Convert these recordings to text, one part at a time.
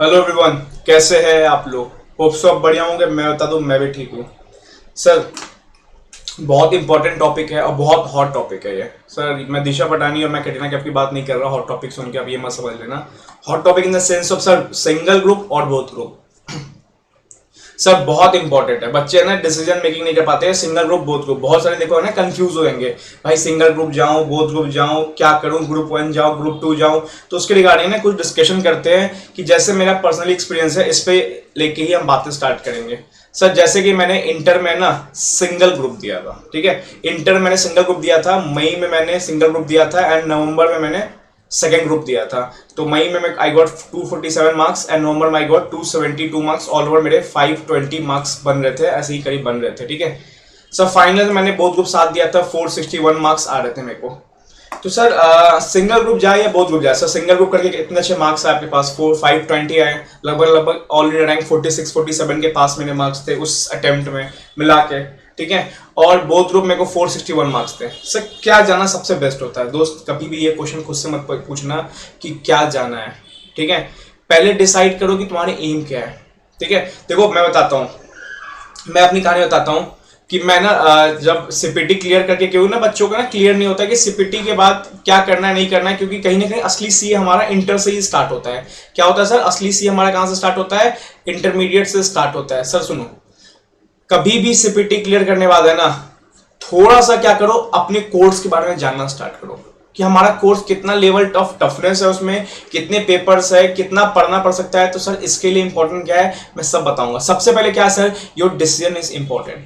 Hello everyone, कैसे हैं आप लोग। होप सब बढ़िया होंगे। मैं बता दूं, मैं भी ठीक हूँ। सर, बहुत इंपॉर्टेंट टॉपिक है और बहुत हॉट टॉपिक है ये। सर, मैं दिशा पटानी और मैं कैटरीना कैफ की बात नहीं कर रहा। हॉट टॉपिक सुन के आप ये मत समझ लेना। Hot topic in the sense of sir single group और बोथ ग्रुप। सर, बहुत इंपॉर्टेंट है। बच्चे ना डिसीजन मेकिंग नहीं कर पाते हैं। सिंगल ग्रुप बोथ ग्रुप, बहुत सारे देखो है ना कंफ्यूज हो जाएंगे। भाई सिंगल ग्रुप जाऊं, बोथ ग्रुप जाऊं, क्या करूं, ग्रुप वन जाऊं, ग्रुप टू जाऊं। तो उसके रिगार्डिंग ना कुछ डिस्कशन करते हैं कि जैसे मेरा पर्सनली एक्सपीरियंस है, इस पे लेके ही हम बातें स्टार्ट करेंगे। सर, जैसे कि मैंने इंटर में ना सिंगल ग्रुप दिया था, ठीक है। इंटर में मैंने सिंगल ग्रुप दिया था, मई में मैंने सिंगल ग्रुप दिया था एंड नवंबर में मैंने सेकेंड ग्रुप दिया था। तो मई में मैं आई गॉट 247 मार्क्स एंड नवंबर में I got 272 marks. All over मेरे 520 मार्क्स बन रहे थे, ऐसे ही करीब बन रहे थे, ठीक है। सर, फाइनल में मैंने बोथ ग्रुप साथ दिया था, 461 मार्क्स आ रहे थे मेरे को। तो सर, सिंगल ग्रुप जाए या बोथ ग्रुप जाए। सर, सिंगल ग्रुप करके इतने अच्छे मार्क्स आए आपके पास, 520 आए। लगभग लगभग ऑल इंडिया रैंक 46-47 के पास मेरे मार्क्स थे उस अटेम्प्ट में मिला के, ठीक है। और बोथ ग्रुप मेरे को 461 मार्क्स थे। सर, क्या जाना सबसे बेस्ट होता है दोस्त। कभी भी ये क्वेश्चन खुद से मत पूछना कि क्या जाना है, ठीक है। पहले डिसाइड करो कि तुम्हारे एम क्या है, ठीक है। देखो, मैं बताता हूँ, मैं अपनी कहानी बताता हूँ कि मैं ना जब सीपीटी क्लियर करके, क्यों ना बच्चों का ना क्लियर नहीं होता कि सीपीटी के बाद क्या करना है नहीं करना है, क्योंकि कहीं ना कहीं असली सी हमारा इंटर से ही स्टार्ट होता है। क्या होता है सर, असली सी हमारा कहाँ से स्टार्ट होता है, इंटरमीडिएट से स्टार्ट होता है। सर सुनो, कभी भी सीपीटी क्लियर करने वाला है ना, थोड़ा सा क्या करो, अपने कोर्स के बारे में जानना स्टार्ट करो कि हमारा कोर्स कितना लेवल ऑफ टफनेस है, उसमें कितने पेपर्स है, कितना पढ़ना पड़ सकता है। तो सर, इसके लिए इंपॉर्टेंट क्या है मैं सब बताऊंगा। सबसे पहले क्या है sir, your decision is important.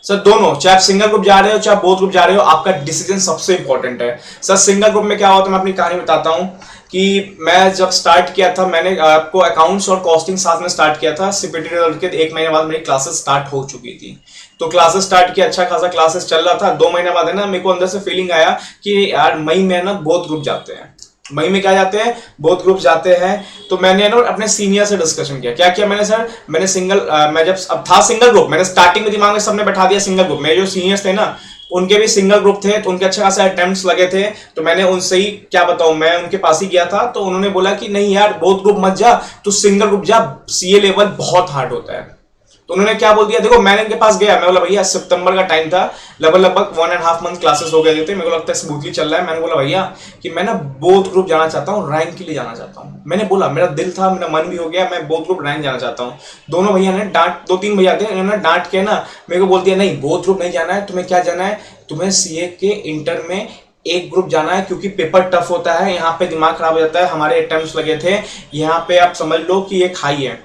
Sir, दोनों, चाहे आप सिंगल ग्रुप जा रहे हो चाहे बोथ ग्रुप जा रहे हो, आपका डिसीजन सबसे इंपॉर्टेंट है। सर, सिंगल ग्रुप में क्या होता है, मैं अपनी कहानी बताता हूं कि मैं जब स्टार्ट किया था, मैंने आपको अकाउंट्स और कॉस्टिंग साथ में स्टार्ट किया था। सीपीटी रिजल्ट के 1 महीने बाद मेरी क्लासेस स्टार्ट हो चुकी थी। तो क्लासेस स्टार्ट किया, अच्छा खासा क्लासेस चल रहा था। 2 महीने बाद है ना, मेरे को अंदर से फीलिंग आया कि यार मई में ना बोथ ग्रुप जाते हैं। मई में क्या जाते हैं, बोथ ग्रुप जाते हैं। तो मैंने ना अपने सीनियर से डिस्कशन किया। क्या किया मैंने सर, मैंने मैं जब अब था सिंगल ग्रुप, मैंने स्टार्टिंग में दिमाग में सबने बैठा दिया सिंगल ग्रुप। मेरे जो सीनियर्स थे ना, उनके भी सिंगल ग्रुप थे, तो उनके अच्छे खासे अटेम्प्ट्स लगे थे। तो मैंने उनसे ही क्या बताऊं, मैं उनके पास ही गया था। तो उन्होंने बोला कि नहीं यार, बोथ ग्रुप मत जा, तू सिंगल ग्रुप जा, सीए लेवल बहुत हार्ड होता है। तो उन्होंने क्या बोल दिया, देखो मैंने इनके पास गया, मैं बोला भैया सितंबर का टाइम था, लगभग लगभग 1.5 मंथ क्लासेस हो गए थे, मेरे को लगता है स्मूथली चल रहा है। मैंने बोला भैया कि मैं ना बोथ ग्रुप जाना चाहता हूँ, रैंक के लिए जाना चाहता हूँ। मैंने बोला, मेरा दिल था, मेरा मन भी हो गया, मैं बोथ ग्रुप रैंक जाना चाहता हूँ। दोनों भैया ने डांट, 2-3 भैया थे, उन्होंने डांट के ना मेरे को बोल दिया, नहीं बोथ ग्रुप नहीं जाना है, तुम्हें क्या जाना है, तुम्हें सीए के इंटर में एक ग्रुप जाना है, क्योंकि पेपर टफ होता है, यहाँ पे दिमाग खराब हो जाता है। हमारे अटेम्प्ट्स लगे थे, यहाँ पे आप समझ लो कि ये खाई है।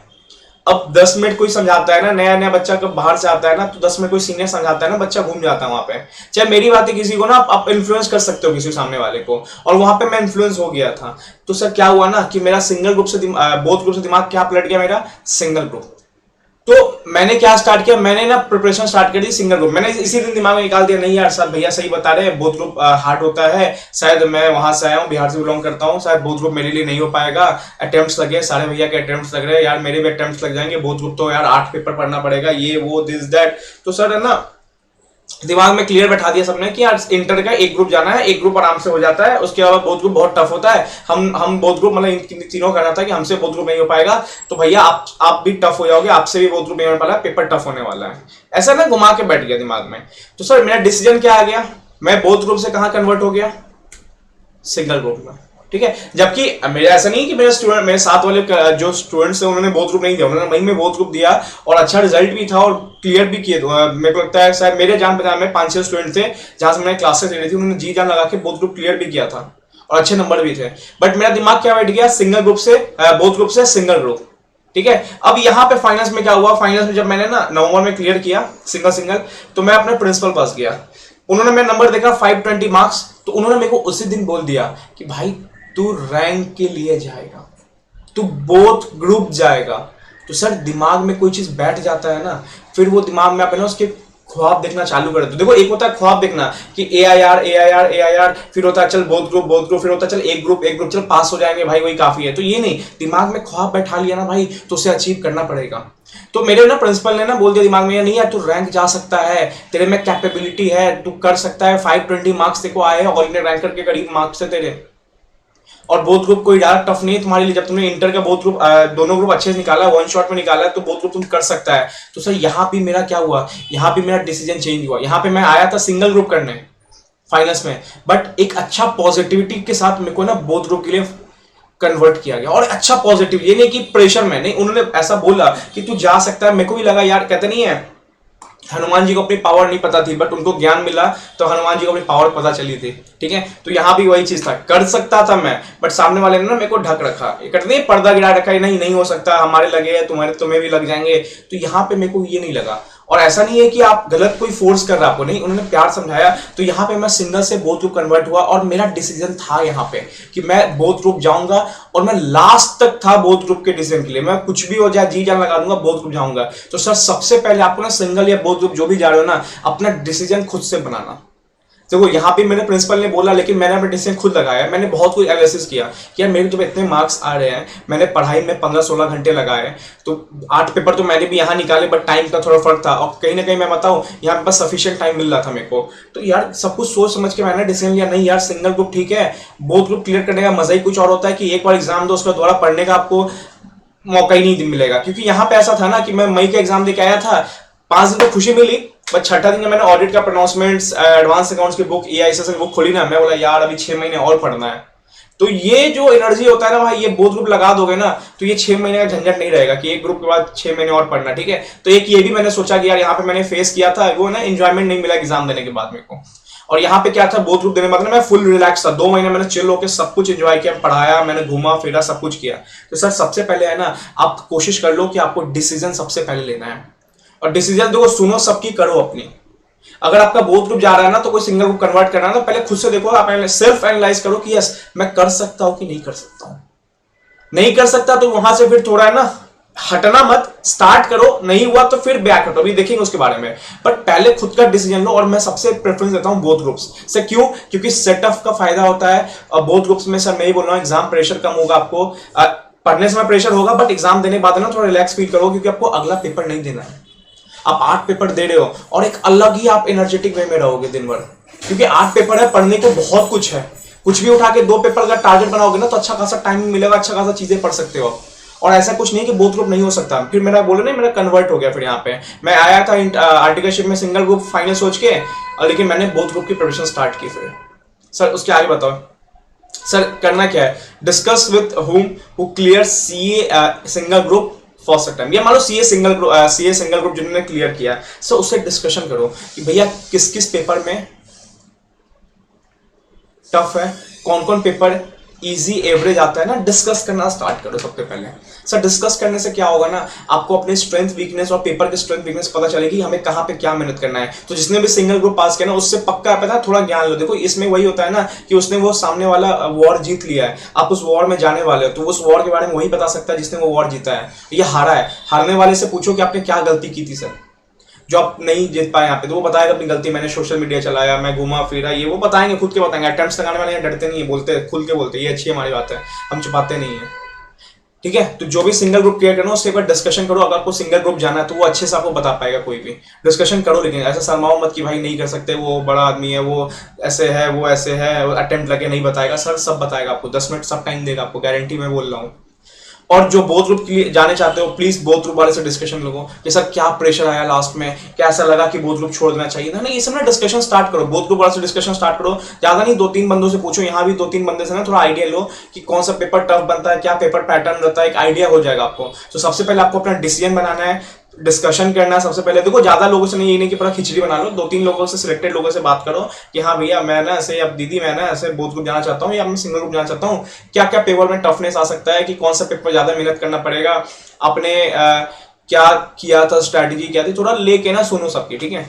अब 10 मिनट कोई समझाता है ना, नया नया बच्चा कब बाहर से आता है ना, तो 10 मिनट कोई सीनियर समझाता है ना, बच्चा घूम जाता है वहां पे। चाहे मेरी बात है किसी को ना, आप इन्फ्लुएंस कर सकते हो किसी सामने वाले को, और वहां पे मैं इन्फ्लुएंस हो गया था। तो सर क्या हुआ ना कि मेरा सिंगल ग्रुप से बोथ ग्रुप से दिमाग क्या पलट गया, मेरा सिंगल ग्रुप। तो मैंने क्या स्टार्ट किया, मैंने ना प्रिपरेशन स्टार्ट कर दी सिंगल ग्रुप। मैंने इसी दिन दिमाग में निकाल दिया, नहीं यार सर भैया सही बता रहे हैं, बोथ ग्रुप हार्ड होता है। शायद मैं वहां से आया हूँ, बिहार से बिलोंग करता हूँ, शायद बोथ ग्रुप मेरे लिए नहीं हो पाएगा। अटेम्प्ट्स लगे, सारे भैया के अटेम्प्ट्स लग रहे हैं यार, मेरे भी अटेम्प्ट्स लग जाएंगे। बोथ ग्रुप तो यार 8 पेपर पढ़ना पड़ेगा, ये वो दिस दैट। तो सर है ना, दिमाग में क्लियर बैठा दिया सबने कि यार इंटर का एक ग्रुप जाना है, एक ग्रुप आराम से हो जाता है, उसके बाद बोथ ग्रुप बहुत टफ होता है। हम बोथ ग्रुप मतलब इन तीनों करना था कि हमसे बोथ ग्रुप नहीं हो पाएगा, तो भैया आप भी टफ हो जाओगे, आपसे भी बोथ ग्रुप नहीं होने वाला है, पेपर टफ होने वाला है। ऐसा ना घुमा के बैठ गया दिमाग में। तो सर मेरा डिसीजन क्या आ गया, मैं बोथ ग्रुप से कहां कन्वर्ट हो गया, सिंगल ग्रुप में, ठीक है। जबकि मेरा ऐसा नहीं कि मेरे स्टूडेंट, मेरे साथ वाले जो स्टूडेंट्स थे उन्होंने बोथ ग्रुप नहीं दिया, उन्होंने मई में बोथ ग्रुप दिया और अच्छा रिजल्ट भी था और क्लियर भी किए। मेरे को लगता है शायद मेरे जान पहचान में 5-6 स्टूडेंट थे जहां से मैंने क्लासेस ले रही थी, उन्होंने जी जान लगा के बोथ ग्रुप क्लियर भी किया था और अच्छे नंबर भी थे। बट मेरा दिमाग क्या बैठ गया, सिंगल ग्रुप से, बोथ ग्रुप से सिंगल ग्रुप, ठीक है। अब यहाँ पे फाइनेंस में क्या हुआ, फाइनेंस में जब मैंने ना नवंबर में क्लियर किया सिंगल सिंगल, तो मैं अपने प्रिंसिपल पास गया। उन्होंने मेरा नंबर देखा 520 मार्क्स, तो उन्होंने मेरे को उसी दिन बोल दिया कि भाई तू रैंक के लिए जाएगा, तू बोथ ग्रुप जाएगा। तो सर दिमाग में कोई चीज बैठ जाता है ना, फिर वो दिमाग में आप है ना उसके ख्वाब देखना चालू कर देते हो। देखो एक होता है ख्वाब देखना कि ए आई आर, फिर होता है चल बोथ ग्रुप, फिर होता है चल एक ग्रुप चल पास हो जाएंगे भाई वही काफी है। तो ये नहीं, दिमाग में ख्वाब बैठा लिया ना भाई, तो उसे अचीव करना पड़ेगा। तो मेरे ना प्रिंसिपल ने ना बोल दिया दिमाग में, नहीं यार तू रैंक जा सकता है, तेरे में कैपेबिलिटी है, तू कर सकता है, 520 मार्क्स तेरे को आए हैं, ऑल इंडिया रैंकर के करीब मार्क्स है तेरे। और बोथ ग्रुप कोई ज्यादा टफ नहीं है तुम्हारे लिए। जब तुमने इंटर का बोथ ग्रुप दोनों ग्रुप अच्छे से निकाला, वन शॉट में निकाला है, तो बोथ ग्रुप तुम कर सकता है। तो सर यहाँ पे मेरा क्या हुआ, यहाँ पे मेरा डिसीजन चेंज हुआ। यहाँ पे मैं आया था सिंगल ग्रुप करने फाइनल्स में, बट एक अच्छा पॉजिटिविटी के साथ मेरे को ना बोथ ग्रुप के लिए कन्वर्ट किया गया। और अच्छा पॉजिटिव, ये नहीं कि प्रेशर में नहीं, उन्होंने ऐसा बोला कि तू जा सकता है। मेरे को भी लगा यार, कहते नहीं है हनुमान जी को अपनी पावर नहीं पता थी, बट उनको ज्ञान मिला तो हनुमान जी को अपनी पावर पता चली थी। ठीक है, तो यहाँ भी वही चीज था, कर सकता था मैं, बट सामने वाले ने ना मेरे को ढक रखा, कहते नहीं पर्दा गिरा रखा है, नहीं हो सकता, हमारे लगे हैं, तुम्हें भी लग जाएंगे। तो यहाँ पे मेरे को ये नहीं लगा। और ऐसा नहीं है कि आप गलत कोई फोर्स कर रहा है आपको, नहीं, उन्होंने प्यार समझाया। तो यहाँ पे मैं सिंगल से बोथ ग्रुप कन्वर्ट हुआ, और मेरा डिसीजन था यहाँ पे कि मैं बोथ ग्रुप जाऊंगा, और मैं लास्ट तक था बोथ ग्रुप के डिसीजन के लिए। मैं कुछ भी हो जाए, जी जान लगा दूंगा, बोथ ग्रुप जाऊंगा। तो सर सबसे पहले आपको ना सिंगल या बोथ ग्रुप जो भी जा रहे हो ना, अपना डिसीजन खुद से बनाना। देखो यहाँ पे मेरे प्रिंसिपल ने बोला, लेकिन मैंने अपना डिसीजन खुद लगाया। मैंने बहुत कुछ एनालिसिस किया कि यार मेरे जब इतने मार्क्स आ रहे हैं, मैंने पढ़ाई में 15-16 घंटे लगाए, तो 8 पेपर तो मैंने भी यहाँ निकाले, बट टाइम का थोड़ा फर्क था। और कहीं ना कहीं मैं बताऊँ, यहाँ पे बस सफिशिएंट टाइम मिल रहा था मेरे को। तो यार सब कुछ सोच समझ के मैंने डिसीजन लिया, नहीं यार सिंगल ग्रुप ठीक है। बोथ ग्रुप क्लियर करने का मजा ही कुछ और होता है कि एक बार एग्जाम दो, उसका दोबारा पढ़ने का आपको मौका ही नहीं मिलेगा। क्योंकि यहाँ पे ऐसा था ना कि मैं मई का एग्जाम देके आया था, 5 दिन तो खुशी मिली, बट छठा दिन मैंने ऑडिट का प्रोनाउंसमेंट्स, एडवांस अकाउंट्स की बुक, EISS की बुक खोली ना, मैं बोला यार अभी 6 महीने और पढ़ना है। तो ये जो एनर्जी होता है ना भाई, ये बोथ ग्रुप लगा दोगे ना, तो ये 6 महीने का झंझट नहीं रहेगा कि एक ग्रुप के बाद 6 महीने और पढ़ना। ठीक है, तो एक ये भी मैंने सोचा कि यार यहाँ पे मैंने फेस किया था, वो ना एंजॉयमेंट नहीं मिला एग्जाम देने के बाद मेरे को। और यहाँ पे क्या था, बोथ ग्रुप देने के बाद मैं फुल रिलैक्स था, 2 महीने मैंने चिल होकर सब कुछ एंजॉय किया, पढ़ाया, मैंने घूमा फिरा, सब कुछ किया। तो सर सबसे पहले है ना, आप कोशिश कर लो कि आपको डिसीजन सबसे पहले लेना है। और डिसीजन देखो, सुनो सबकी, करो अपनी। अगर आपका बोथ ग्रुप जा रहा है ना, तो कोई सिंगल ग्रुप कन्वर्ट करना है ना, पहले खुद से देखो, आप सेल्फ एनालाइज करो कि यस मैं कर सकता हूं कि नहीं कर सकता हूं। नहीं कर सकता तो वहां से फिर थोड़ा है ना हटना मत, स्टार्ट करो, नहीं हुआ तो फिर बैक हटो, अभी देखेंगे उसके बारे में। बट पहले खुद का डिसीजन लो। और मैं सबसे प्रेफरेंस देता हूं बोथ ग्रुप्स से। क्यों? क्योंकि सेट ऑफ का फायदा होता है। और बोथ ग्रुप्स में सर मैं ही बोल रहा हूं, एग्जाम प्रेशर कम होगा आपको, पढ़ने समय प्रेशर होगा, बट एग्जाम देने के बाद ना थोड़ा रिलैक्स फील करो, क्योंकि आपको अगला पेपर नहीं देना है। आप 8 पेपर दे रहे हो, और एक अलग ही आप एनर्जेटिक वे में रहोगे दिन भर, क्योंकि 8 पेपर है, पढ़ने को बहुत कुछ है। कुछ भी उठा के 2 पेपर का टारगेट बनाओगे ना, तो अच्छा खासा टाइमिंग मिलेगा, अच्छा खासा चीजें पढ़ सकते हो। और ऐसा कुछ नहीं कि बोथ ग्रुप नहीं हो सकता। फिर मेरा बोले ना, मेरा कन्वर्ट हो गया। फिर यहाँ पे मैं आया था आर्टिकलशिप में सिंगल ग्रुप फाइनल सोच के, लेकिन मैंने बोथ ग्रुप की प्रिपरेशन स्टार्ट की। फिर सर उसके आगे बताओ, सर करना क्या है? Discuss with whom who clear CA single group first time, या मान लो सीए सिंगल ग्रुप जिन्होंने क्लियर किया, सो उससे डिस्कशन करो कि भैया किस किस पेपर में टफ है, कौन कौन पेपर इजी एवरेज आता है ना, डिस्कस करना स्टार्ट करो सबसे पहले। सर डिस्कस करने से क्या होगा ना, आपको अपने स्ट्रेंथ वीकनेस और पेपर के स्ट्रेंथ वीकनेस पता चलेगी, हमें कहाँ पे क्या मेहनत करना है। तो जिसने भी सिंगल ग्रुप पास किया ना, उससे पक्का पता है, थोड़ा ज्ञान लो। देखो इसमें वही होता है ना कि उसने वो सामने वाला वॉर जीत लिया है, आप उस वॉर में जाने वाले हो, तो उस वॉर के बारे में वही बता सकता है जिसने वो वॉर जीता है। ये हारा है, हारने वाले से पूछो कि आपने क्या गलती की थी सर, जो आप नहीं जीत पाए यहाँ पे, तो वो बताएगा अपनी गलती, मैंने सोशल मीडिया चलाया, मैं घूमा फिरा, ये वो बताएंगे, खुद के बताएंगे। अटेम्प्ट्स लगाने वाले डरते नहीं है, बोलते खुल के बोलते, ये अच्छी हमारी बात है, हम छुपाते नहीं है। ठीक है, तो जो भी सिंगल ग्रुप क्लियर करना, उससे एक बार डिस्कशन करो। अगर आपको सिंगल ग्रुप जाना है तो वो अच्छे से आपको बता पाएगा, कोई भी डिस्कशन करो। लेकिन ऐसा शर्माओ मत कि भाई नहीं कर सकते, वो बड़ा आदमी है, वो ऐसे है, वो ऐसे है, अटेम्प्ट लगे नहीं बताएगा। सर सब बताएगा आपको, 10 मिनट सब टाइम देगा आपको, गारंटी मैं बोल रहा हूँ। और जो बोथ ग्रुप के लिए जाने चाहते हो, प्लीज बोथ ग्रुप वाले से डिस्कशन लो कि सर क्या प्रेशर आया लास्ट में, क्या ऐसा लगा कि बोथ ग्रुप छोड़ देना चाहिए था। नहीं, ये सब ना डिस्कशन स्टार्ट करो, बोथ ग्रुप वाले से डिस्कशन स्टार्ट करो। ज्यादा नहीं, 2-3 बंदों से पूछो, यहाँ भी 2-3 बंदे से ना थोड़ा आइडिया लो कि कौन सा पेपर टफ बनता है, क्या पेपर पैटर्न रहता है, एक आइडिया हो जाएगा आपको। तो सबसे पहले आपको अपना डिसीजन बनाना है, डिस्कशन करना है। सबसे पहले देखो, ज्यादा लोगों से नहीं, ये नहीं कि पूरा खिचड़ी बना लो, 2-3 लोगों से, सिलेक्टेड लोगों से बात करो कि हाँ भैया मैं ना ऐसे, अब दीदी मैं ना ऐसे बोथ ग्रुप जाना चाहता हूँ या मैं सिंगल ग्रुप जाना चाहता हूँ, क्या क्या पेपर में टफनेस आ सकता है, कि कौन सा पेपर ज्यादा मेहनत करना पड़ेगा, आपने क्या किया था, स्ट्रैटेजी क्या थी, थोड़ा लेके ना सुनो सबकी। ठीक है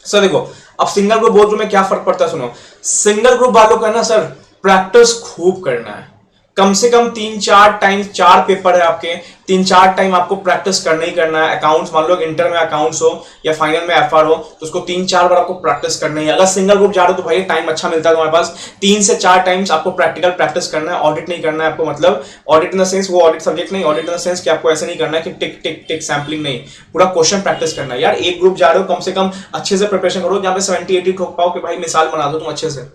सर, देखो अब सिंगल ग्रुप बोथ ग्रुप में क्या फर्क पड़ता है, सुनो। सिंगल ग्रुप वालों का ना सर प्रैक्टिस खूब करना है, कम से कम 3-4 टाइम, 4 पेपर है आपके, 3-4 टाइम आपको प्रैक्टिस करना ही करना है। अकाउंट्स, मान लो इंटर में अकाउंट्स हो या फाइनल में FR हो, तो उसको 3-4 बार आपको प्रैक्टिस करना ही है। अगर सिंगल ग्रुप जा रहे हो तो भाई टाइम अच्छा मिलता है तुम्हारे पास, 3 से 4 टाइम्स आपको प्रैक्टिकल प्रैक्टिस करना है। ऑडिट नहीं करना है आपको, मतलब ऑडिट इन द सेंस वो ऑडिट सब्जेक्ट नहीं, ऑडिट इन द सेंस कि आपको ऐसे नहीं करना है कि टिक टिक टिक सैम्पलिंग नहीं, पूरा क्वेश्चन प्रैक्टिस करना है। यार एक ग्रुप जा रहे हो, कम से कम अच्छे से प्रिपरेशन करो, जहाँ पे 70-80 ठोक पाओ कि भाई मिसाल बना दो तुम अच्छे से।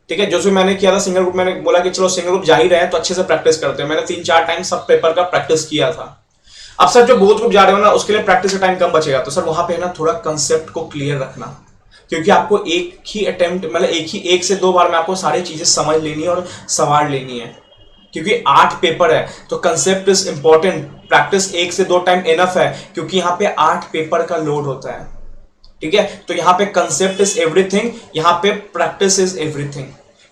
ठीक है, जो जो मैंने किया था सिंगल ग्रुप, मैंने बोला कि चलो सिंगल ग्रुप जा ही रहे हैं तो अच्छे से प्रैक्टिस करते हैं, मैंने 3-4 टाइम सब पेपर का प्रैक्टिस किया था। अब सर जो बोथ ग्रुप जा रहे हो ना उसके लिए प्रैक्टिस का टाइम कम बचेगा, तो सर वहां पे ना थोड़ा कंसेप्ट को क्लियर रखना, क्योंकि आपको एक ही अटेम्प्ट मतलब एक से 2 बार में आपको सारी चीजें समझ लेनी है और सवार लेनी है, क्योंकि 8 पेपर है तो कंसेप्ट इज इंपॉर्टेंट। प्रैक्टिस 1 से 2 टाइम इनफ है, क्योंकि यहाँ पे 8 पेपर का लोड होता है। ठीक है, तो यहाँ पे कंसेप्ट इज एवरीथिंग, यहाँ पे प्रैक्टिस इज एवरीथिंग,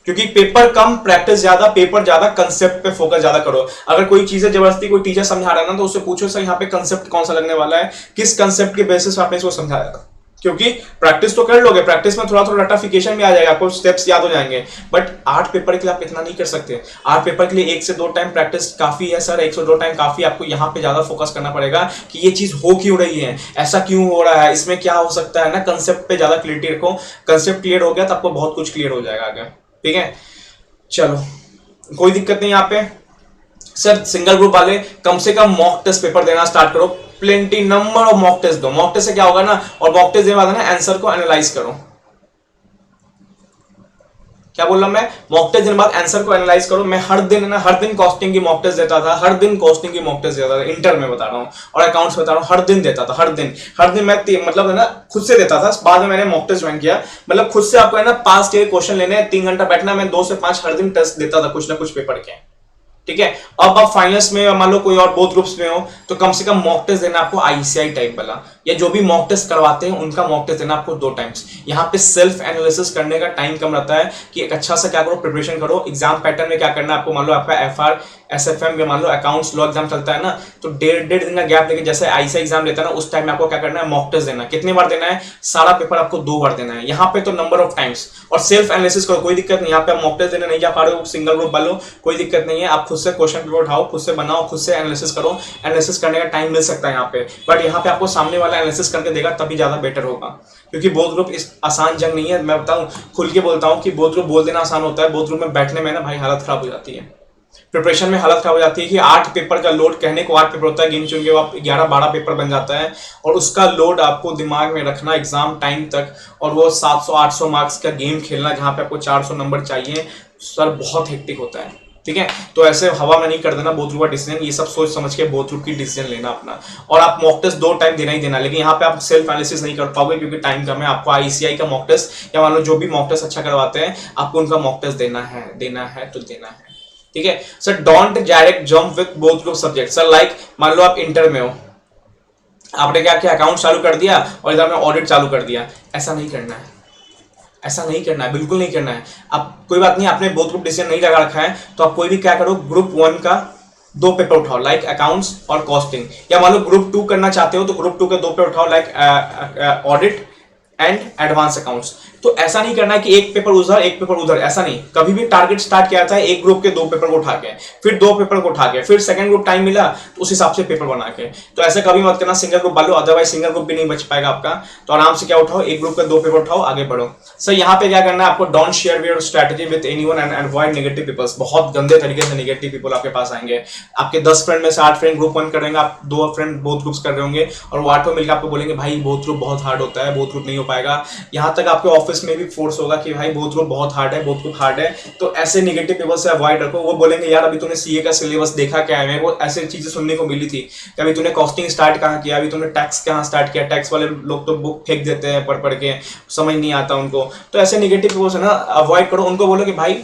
क्योंकि पेपर कम प्रैक्टिस ज्यादा, पेपर ज्यादा कंसेप्ट पे फोकस ज्यादा करो। अगर कोई चीजें जबरदस्ती कोई टीचर समझा रहा है ना तो उससे पूछो सर यहाँ पे कंसेप्ट कौन सा लगने वाला है, किस कंसेप्ट के बेसिस पे आपने इसको समझाया, क्योंकि प्रैक्टिस तो कर लोगे, प्रैक्टिस में थोड़ा थोड़ा रटाफिकेशन भी आ जाएगा, आपको स्टेप्स याद हो जाएंगे, बट 8 पेपर के लिए आप इतना नहीं कर सकते। 8 पेपर के लिए 1 से 2 टाइम प्रैक्टिस काफी है सर, 1 से 2 टाइम काफी, आपको यहाँ पे ज्यादा फोकस करना पड़ेगा कि ये चीज हो क्यों रही है, ऐसा क्यों हो रहा है, इसमें क्या हो सकता है ना, कंसेप्ट पे ज्यादा क्लियरिटी रखो। कंसेप्ट क्लियर हो गया तो आपको बहुत कुछ क्लियर हो जाएगा आगे। ठीक है, चलो कोई दिक्कत नहीं यहाँ पे। सर सिंगल ग्रुप वाले कम से कम मॉक टेस्ट पेपर देना स्टार्ट करो, plenty number of mock test दो। मॉक टेस्ट से क्या होगा ना, और मॉक टेस्ट देने बाद ना आंसर को एनालाइज करो। क्या बोल रहा मैं, मॉक टेस्ट देने बाद आंसर को एनालाइज करो। मैं हर दिन कॉस्टिंग की मॉक टेस्ट देता था, हर दिन कॉस्टिंग की मॉक टेस्ट देता था, इंटर में बता रहा हूँ और अकाउंट्स बता रहा हूँ, हर दिन देता था, हर दिन मैं मतलब है ना खुद से देता था। बाद में मैंने मॉक टेस्ट ज्वाइन किया, मतलब खुद से आपको है ना पास के क्वेश्चन लेने हैं, 3 घंटा बैठना, मैं 2 से 5 हर दिन टेस्ट देता था कुछ ना कुछ पेपर के। ठीक है, अब आप फाइनल्स में मान लो कोई और बोथ ग्रुप्स में हो तो कम से कम मॉक टेस्ट देना आपको आईसीआई टाइप वाला, या जो भी मॉक टेस्ट करवाते हैं उनका मॉक टेस्ट देना आपको 2 टाइम्स। यहाँ पे सेल्फ एनालिसिस करने का टाइम कम रहता है कि एक अच्छा सा क्या करो, प्रिपरेशन करो। एग्जाम पैटर्न में क्या करना है आपको, मान लो आपका एफआर एसएफएम में मान लो अकाउंट्स लॉ एग्जाम चलता है ना, तो 1.5 दिन का गैप लेके जैसे आईसीआई एग्जाम लेता है ना, उस टाइम में आपको क्या करना है, मॉक टेस्ट देना। कितने बार देना है, सारा पेपर आपको 2 बार देना है। यहाँ पे तो नंबर ऑफ टाइम्स, और सेल्फ एनालिसिस करो, कोई दिक्कत नहीं। यहाँ पे आप मॉक टेस्ट देने नहीं जा पा रहे हो सिंगल ग्रुप वालों, कोई दिक्कत नहीं है, आप खुद से क्वेश्चन पेपर उठाओ, खुद से बनाओ, खुद से एनालिसिस करो। एनालिसिस करने का टाइम मिल सकता है यहाँ पे, बट यहाँ पे आपको सामने वाला एनालिसिस करके देगा तभी ज्यादा बेटर होगा, क्योंकि बोथ ग्रुप इस आसान जंग नहीं है। मैं बताऊं, खुल के बोलता हूं कि बोथ ग्रुप बोल देना आसान होता है, बोथ ग्रुप में बैठने में ना भाई हालत खराब हो जाती है, प्रिपरेशन में हालत खराब हो जाती है। कि 8 पेपर का लोड, कहने को 8 पेपर होता है, गिन चुन के वो आप 11-12 पेपर बन जाता है, और उसका लोड आपको दिमाग में रखना एग्जाम टाइम तक, और वो 700-800 मार्क्स का गेम खेलना जहां पे आपको 400 नंबर चाहिए, सर बहुत हेक्टिक होता है। ठीक है, तो ऐसे हवा में नहीं कर देना बोथ ग्रुप का डिसीजन, ये सब सोच समझ के बोथ ग्रुप की डिसीजन लेना अपना। और आप मॉक टेस्ट 2 टाइम देना ही देना, लेकिन यहाँ पे आप सेल्फ एनालिसिस नहीं कर पाओगे क्योंकि टाइम कम है। आपको आईसीआई का मॉक टेस्ट, या मान लो जो भी मॉक टेस्ट अच्छा करवाते हैं, आपको उनका मॉक टेस्ट देना है तो देना है। ठीक है sir, don't direct jump with both group subject. Sir like मान लो आप इंटर में हो, आपने क्या किया, अकाउंट चालू कर दिया और इधर में ऑडिट चालू कर दिया, ऐसा नहीं करना है, ऐसा नहीं करना है, बिल्कुल नहीं करना है। आप कोई बात नहीं, आपने बोथ ग्रुप डिसीजन नहीं लगा रखा है तो आप कोई भी क्या करो, ग्रुप 1 का 2 पेपर उठाओ, लाइक अकाउंट्स और कॉस्टिंग। या मान लो ग्रुप 2 करना चाहते हो तो ग्रुप 2 के 2 पेपर उठाओ, like audit and advance accounts. तो ऐसा नहीं करना है कि एक पेपर उधर एक पेपर उधर, ऐसा नहीं। कभी भी टारगेट स्टार्ट किया था एक ग्रुप के 2 पेपर को उठा के, फिर 2 पेपर को उठा के, फिर सेकंड ग्रुप टाइम मिला तो उस हिसाब से पेपर बना के। तो ऐसा कभी मत करना सिंगल ग्रुप वालों, अदरवाइज सिंगल ग्रुप भी नहीं बच पाएगा आपका। तो आराम से क्या उठाओ, एक ग्रुप के 2 पेपर उठाओ, आगे बढ़ो। सर यहाँ पे क्या करना है आपको, don't share your strategy with anyone and avoid negative peoples. बहुत गंदे तरीके से नेगेटिव पीपल आपके पास आएंगे। आपके 10 फ्रेंड में से 8 फ्रेंड ग्रुप 1 करेंगे, आप 2 फ्रेंड बोथ ग्रुप्स कर रहे होंगे, और वो 8 मिलकर आपको बोलेंगे भाई बोथ ग्रुप बहुत हार्ड होता है, बोथ ग्रुप नहीं हो पाएगा। यहाँ तक आपके ऑफिस में भी फोर्स होगा कि भाई बोथ ग्रुप बहुत हार्ड है, बोथ ग्रुप हार्ड है। तो ऐसे नेगेटिव पीपल से अवॉइड रखो। वो बोलेंगे यार अभी तूने सीए का सिलेबस देखा क्या है, वो ऐसे चीजें सुनने को मिली थी कि अभी तूने कॉस्टिंग स्टार्ट कहाँ किया, अभी तूने टैक्स कहाँ स्टार्ट किया। टैक्स वाले लोग तो बुक फेंक देते हैं पढ़ के, समझ नहीं आता उनको। तो ऐसे नेगेटिव पीपल से ना अवॉइड करो। उनको बोलो कि भाई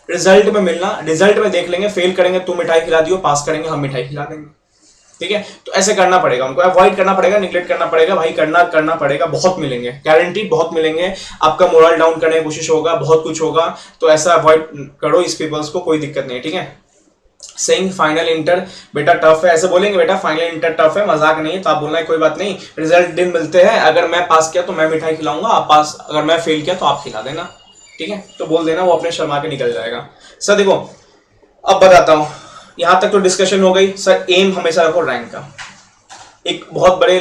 रिजल्ट में मिलना, रिजल्ट में देख लेंगे, फेल करेंगे तो मिठाई खिला दियो, पास करेंगे हम मिठाई खिला देंगे। ठीक है, तो ऐसे करना पड़ेगा, उनको अवॉइड करना पड़ेगा, निगलेक्ट करना पड़ेगा भाई, करना पड़ेगा। बहुत मिलेंगे, गारंटी बहुत मिलेंगे। आपका मोरल डाउन करने की कोशिश होगा, बहुत कुछ होगा, तो ऐसा अवॉइड करो इस पीपल्स को, कोई दिक्कत नहीं है। ठीक है, सेइंग फाइनल इंटर बेटा टफ है, ऐसे बोलेंगे बेटा फाइनल इंटर टफ है, मजाक नहीं है। तो आप बोलना है कोई बात नहीं, रिजल्ट दिन मिलते हैं, अगर मैं पास किया तो मैं मिठाई खिलाऊंगा, आप पास, अगर मैं फेल किया तो आप खिला देना। ठीक है, तो बोल देना, वो अपने शर्मा के निकल जाएगा। सर देखो अब बताता हूं, यहां तक तो डिस्कशन हो गई। सर एम हमेशा रखो रैंक का। एक बहुत बड़े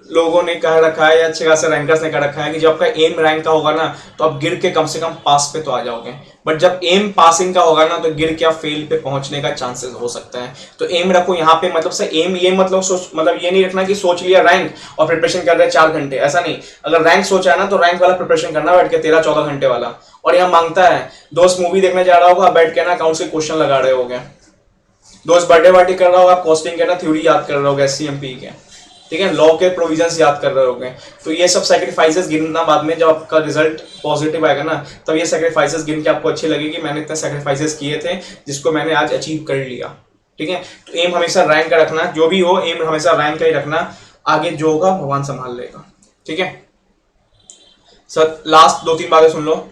लोगों ने कह रखा है, या अच्छे खासे रैंकर्स ने कह रखा है कि जब आपका एम रैंक का होगा ना तो आप गिर के कम से कम पास पे तो आ जाओगे, बट जब एम पासिंग का होगा ना तो गिर के आप फेल पे पहुंचने का चांसेस हो सकता है। तो एम रखो यहाँ पे, मतलब से एम ये मतलब ये नहीं रखना कि सोच लिया रैंक और प्रिपरेशन कर रहे हैं 4 घंटे, ऐसा नहीं। अगर रैंक सोचा है ना तो रैंक वाला प्रिपरेशन करना बैठ के 13-14 घंटे वाला, और यहाँ मांगता है दोस्त मूवी देखने जा रहा होगा, बैठ के ना अकाउंट्स के क्वेश्चन लगा रहे होगे, दोस्त बर्थडे पार्टी कर रहा होगा, आप कॉस्टिंग के ना थ्योरी याद कर रहे होगे SCMP के, ठीक है, लॉ के प्रोविजंस याद कर रहे होगे। तो ये सब सेक्रीफाइसेस गिनना बाद में जब आपका रिजल्ट पॉजिटिव आएगा ना, तब ये सेक्रीफाइसेस गिन के आपको अच्छी लगेगी, मैंने इतने सेक्रीफाइसेस किए थे जिसको मैंने आज अचीव कर लिया, ठीक है। तो एम हमेशा रैंक का रखना, जो भी हो एम हमेशा रैंक का ही रखना, आगे जो होगा भगवान संभाल लेगा, ठीक है सर। लास्ट 2-3 बातें सुन लो।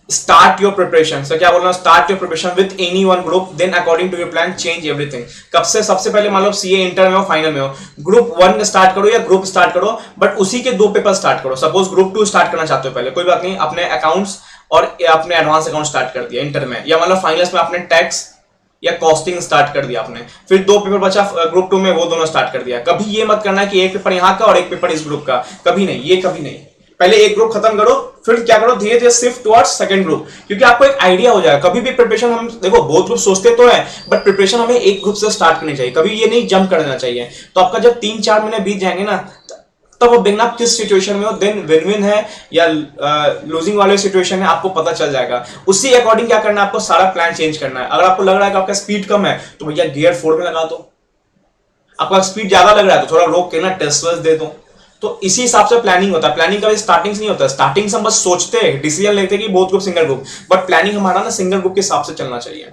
स्टार्ट योर प्रिपरेशन, सर क्या बोल रहा हूं, start your preparation with any one group, then according to your plan change everything. कब से, सबसे पहले मान लो सीए इंटर में हो, फाइनल में हो, ग्रुप 1 स्टार्ट करो या ग्रुप स्टार्ट करो, बट उसी के 2 पेपर स्टार्ट करो। सपोज ग्रुप 2 स्टार्ट करना चाहते हो पहले, कोई बात नहीं, अपने अकाउंट्स और अपने एडवांस अकाउंट स्टार्ट कर दिया इंटर में, या मतलब फाइनल्स में आपने टैक्स या कॉस्टिंग स्टार्ट कर दिया आपने, फिर 2 पेपर बचा ग्रुप 2 में, वो दोनों स्टार्ट कर दिया। कभी ये मत करना कि एक पेपर यहाँ का और एक पेपर इस ग्रुप का, कभी नहीं, ये कभी नहीं। पहले एक ग्रुप खत्म करो, फिर क्या करो, धीरे धीरे शिफ्ट टुवर्ड्स सेकंड ग्रुप, क्योंकि आपको एक आइडिया हो जाएगा। कभी भी प्रिपरेशन हम देखो बहुत ग्रुप सोचते तो है, बट प्रिपरेशन हमें एक ग्रुप से स्टार्ट करनी चाहिए, कभी ये नहीं जंप कर देना चाहिए। तो आपका जब 3-4 महीने बीत जाएंगे ना, तब वो देखना आप किस सिचुएशन में हो, देन विन विन है या लूजिंग वाले सिचुएशन है, आपको पता चल जाएगा। उसी अकॉर्डिंग क्या करना है, आपको सारा प्लान चेंज करना है। अगर आपको लग रहा है कि आपका स्पीड कम है, तो भैया गियर 4 में लगा दो। आपका स्पीड ज्यादा लग रहा है तो थोड़ा रोक के ना टेस्ट दे दो। तो इसी हिसाब से प्लानिंग होता है। प्लानिंग का स्टार्टिंग से नहीं होता, स्टार्टिंग से हम बस सोचते हैं, डिसीजन लेते हैं कि बहुत group single group, but planning हमारा ना सिंगल ग्रुप के हिसाब से चलना चाहिए,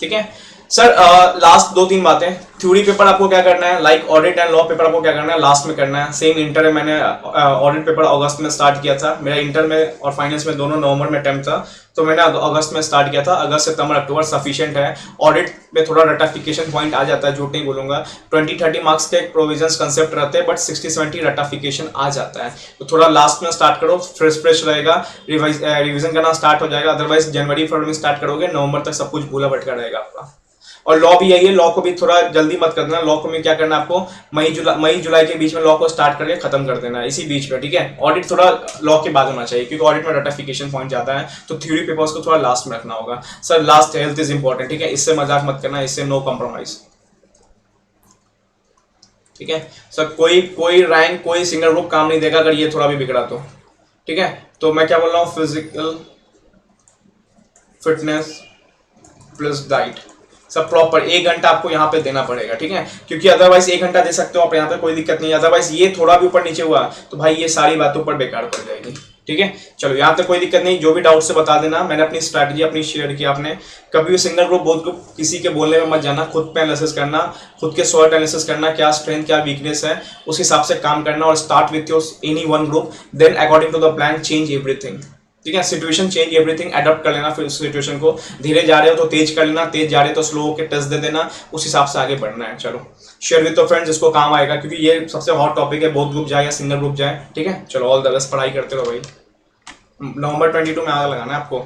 ठीक है सर। लास्ट 2-3 बातें, थ्योरी पेपर आपको क्या करना है, like audit and law paper आपको क्या करना है, लास्ट में करना है। सेम इंटर में मैंने ऑडिट पेपर अगस्त में स्टार्ट किया था, मेरा इंटर में और फाइनेंस में दोनों नवंबर में अटेम्प्ट था, तो मैंने अगस्त में स्टार्ट किया था। अगस्त सितंबर अक्टूबर सफिशिएंट है। ऑडिट में थोड़ा रटाफिकेशन पॉइंट आ जाता है, झूठ नहीं बोलूंगा, 20-30 मार्क्स के प्रोविजंस कंसेप्ट रहते हैं, बट 60-70 रटाफिकेशन आ जाता है। तो थोड़ा लास्ट में स्टार्ट करो, फ्रेश रहेगा, रिविजन करना स्टार्ट हो जाएगा। अदरवाइज जनवरी फरवरी में स्टार्ट करोगे, नवंबर तक सब कुछ भूला भटका रहेगा आपका। और लॉ भी यही है, लॉ को भी थोड़ा जल्दी मत कर देना। लॉ को में क्या करना है आपको, मई जुलाई के बीच में लॉ को स्टार्ट करके खत्म कर देना है, इसी बीच में, ठीक है। ऑडिट थोड़ा लॉ के बाद होना चाहिए, क्योंकि ऑडिट में रटाफिकेशन पॉइंट जाता है, तो थ्योरी पेपर्स को थोड़ा लास्ट में रखना होगा। Sir last, health is important, ठीक है, इससे मजाक मत करना, इससे नो कॉम्प्रोमाइज, ठीक है सर। कोई रैंक, कोई सिंगल ग्रुप काम नहीं देगा अगर ये थोड़ा भी बिगड़ा तो, ठीक है। तो मैं क्या बोल रहा हूँ, फिजिकल फिटनेस प्लस डाइट, सब प्रॉपर 1 घंटा आपको यहाँ पे देना पड़ेगा, ठीक है, क्योंकि अदरवाइज 1 घंटा दे सकते हो आप यहाँ पे, कोई दिक्कत नहीं है। अदरवाइज ये थोड़ा भी ऊपर नीचे हुआ तो भाई ये सारी बातों पर बेकार पड़ जाएगी, ठीक है। चलो यहाँ तक कोई दिक्कत नहीं, जो भी डाउट से बता देना, मैंने अपनी स्ट्रैटेजी अपनी शेयर की। आपने कभी भी सिंगल ग्रुप बहुत ग्रुप किसी के बोलने में मत जाना, खुद पे एनालिसिस करना, खुद के स्वॉट एनालिसिस करना, क्या स्ट्रेंथ क्या वीकनेस है, उस हिसाब से काम करना, और start with your any one group, then according to the plan change everything, ठीक है। सिचुएशन चेंज एवरीथिंग, अडॉप्ट कर लेना, फिर उस सिचुएशन को धीरे जा रहे हो तो तेज कर लेना, तेज जा रहे हो तो स्लो होकर टेस्ट दे देना, उस हिसाब से आगे बढ़ना है। चलो शेयर विद योर फ्रेंड्स, जिसको काम आएगा, क्योंकि ये सबसे हॉट टॉपिक है, बहुत ग्रुप जाए या सिंगल ग्रुप जाए, ठीक है। चलो ऑल द बेस्ट, पढ़ाई करते रहो भाई, नवंबर 22 में आग लगाना है आपको।